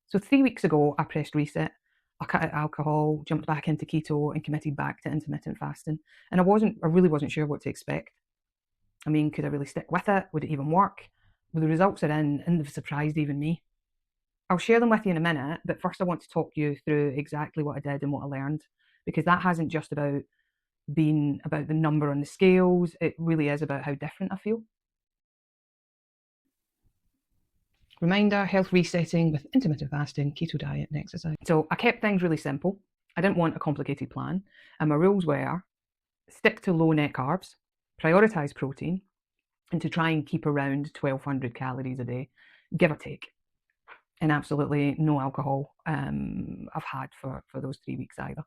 So 3 weeks ago, I pressed reset. I cut out alcohol, jumped back into keto, and committed back to intermittent fasting. And I really wasn't sure what to expect. I mean, could I really stick with it? Would it even work? Well, the results are in, and they've surprised even me. I'll share them with you in a minute, but first I want to talk you through exactly what I did and what I learned, because that hasn't just been about the number on the scales. It really is about how different I feel. Reminder, health resetting with intermittent fasting, keto diet and exercise. So I kept things really simple. I didn't want a complicated plan. And my rules were stick to low net carbs, prioritise protein, and to try and keep around 1,200 calories a day, give or take. And absolutely no alcohol I've had for those 3 weeks either.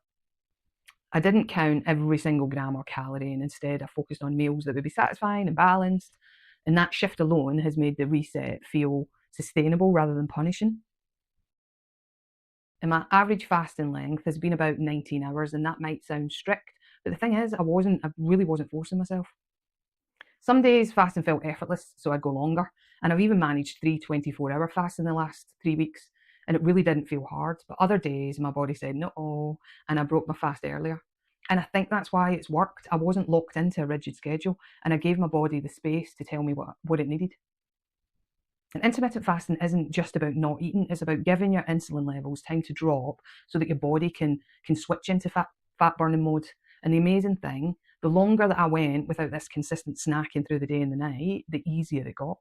I didn't count every single gram or calorie, and instead I focused on meals that would be satisfying and balanced. And that shift alone has made the reset feel sustainable rather than punishing. And my average fasting length has been about 19 hours, and that might sound strict, but the thing is, I really wasn't forcing myself. Some days fasting felt effortless, so I'd go longer, and I've even managed 3 24-hour fasts in the last 3 weeks, and it really didn't feel hard. But other days, my body said no, and I broke my fast earlier. And I think that's why it's worked. I wasn't locked into a rigid schedule, and I gave my body the space to tell me what it needed. And intermittent fasting isn't just about not eating, it's about giving your insulin levels time to drop so that your body can switch into fat burning mode. And the amazing thing, the longer that I went without this consistent snacking through the day and the night, the easier it got.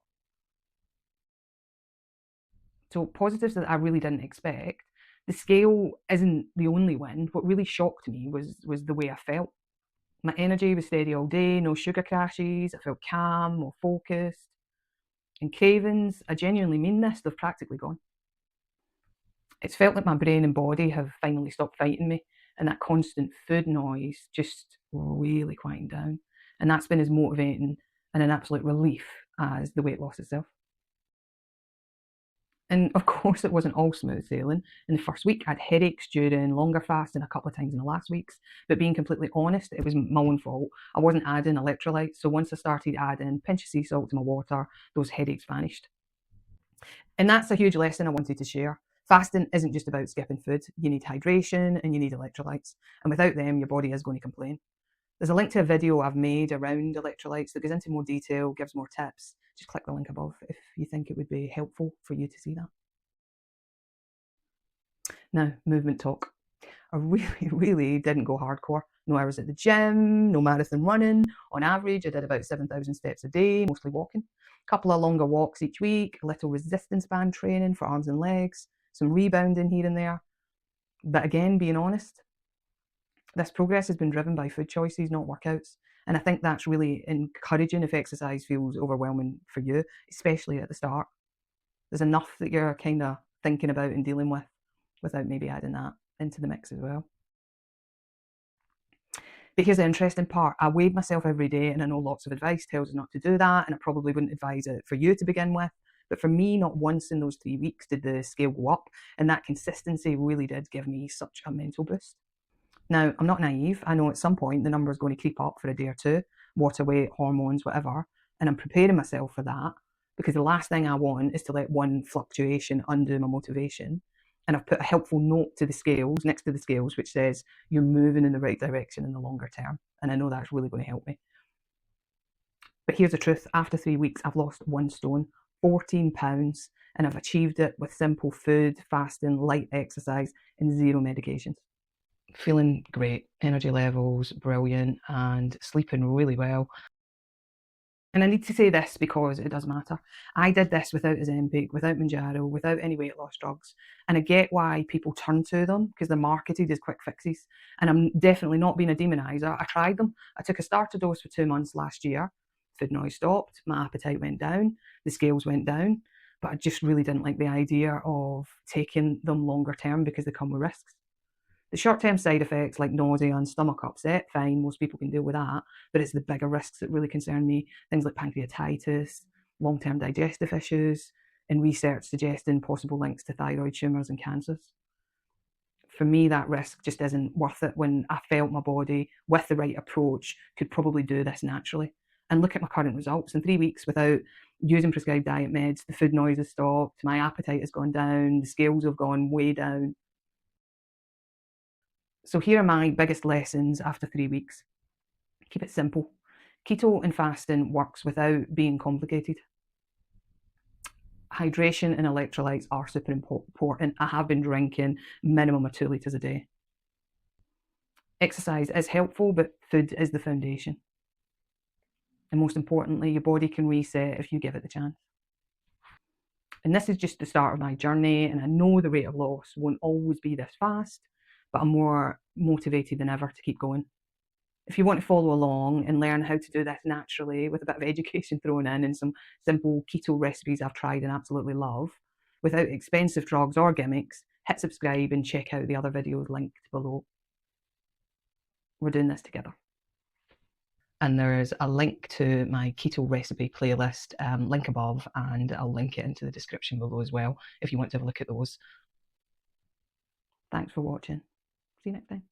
So positives that I really didn't expect. The scale isn't the only win. What really shocked me was the way I felt. My energy was steady all day, no sugar crashes, I felt calm, more focused. And cravings, I genuinely mean this, they've practically gone. It's felt like my brain and body have finally stopped fighting me, and that constant food noise just really quieting down. And that's been as motivating and an absolute relief as the weight loss itself. And of course, it wasn't all smooth sailing. In the first week, I had headaches during longer fasts and a couple of times in the last weeks. But being completely honest, it was my own fault. I wasn't adding electrolytes. So once I started adding a pinch of sea salt to my water, those headaches vanished. And that's a huge lesson I wanted to share. Fasting isn't just about skipping food. You need hydration and you need electrolytes. And without them, your body is going to complain. There's a link to a video I've made around electrolytes that goes into more detail, gives more tips. Just click the link above if you think it would be helpful for you to see that. Now, movement talk. I really didn't go hardcore. No hours at the gym, no marathon running. On average, I did about 7,000 steps a day, mostly walking. A couple of longer walks each week, a little resistance band training for arms and legs, some rebounding here and there. But again, being honest, this progress has been driven by food choices, not workouts. And I think that's really encouraging if exercise feels overwhelming for you, especially at the start. There's enough that you're kind of thinking about and dealing with without maybe adding that into the mix as well. But here's the interesting part. I weighed myself every day, and I know lots of advice tells us not to do that, and I probably wouldn't advise it for you to begin with. But for me, not once in those 3 weeks did the scale go up, and that consistency really did give me such a mental boost. Now, I'm not naive. I know at some point the number is going to creep up for a day or two, water weight, hormones, whatever, and I'm preparing myself for that because the last thing I want is to let one fluctuation undo my motivation. And I've put a helpful note to the scales, next to the scales, which says you're moving in the right direction in the longer term. And I know that's really going to help me. But here's the truth. After 3 weeks, I've lost 1 stone, 14 pounds, and I've achieved it with simple food, fasting, light exercise, and 0 medications. Feeling great, energy levels brilliant, and sleeping really well. And I need to say this because it does matter. I did this without Ozempic, without Mounjaro, without any weight loss drugs. And I get why people turn to them because they're marketed as quick fixes. And I'm definitely not being a demonizer. I tried them. I took a starter dose for 2 months last year. Food noise stopped. My appetite went down. The scales went down. But I just really didn't like the idea of taking them longer term because they come with risks. The short-term side effects like nausea and stomach upset, fine, most people can deal with that, but it's the bigger risks that really concern me, things like pancreatitis, long-term digestive issues, and research suggesting possible links to thyroid tumours and cancers. For me, that risk just isn't worth it when I felt my body, with the right approach, could probably do this naturally. And look at my current results. In 3 weeks, without using prescribed diet meds, the food noise has stopped, my appetite has gone down, the scales have gone way down. So here are my biggest lessons after 3 weeks. Keep it simple. Keto and fasting works without being complicated. Hydration and electrolytes are super important. I have been drinking minimum of 2 litres a day. Exercise is helpful, but food is the foundation. And most importantly, your body can reset if you give it the chance. And this is just the start of my journey, and I know the rate of loss won't always be this fast, but I'm more motivated than ever to keep going. If you want to follow along and learn how to do this naturally with a bit of education thrown in and some simple keto recipes I've tried and absolutely love, without expensive drugs or gimmicks, hit subscribe and check out the other videos linked below. We're doing this together. And there's a link to my keto recipe playlist, link above, and I'll link it into the description below as well if you want to have a look at those. Thanks for watching. See you next time.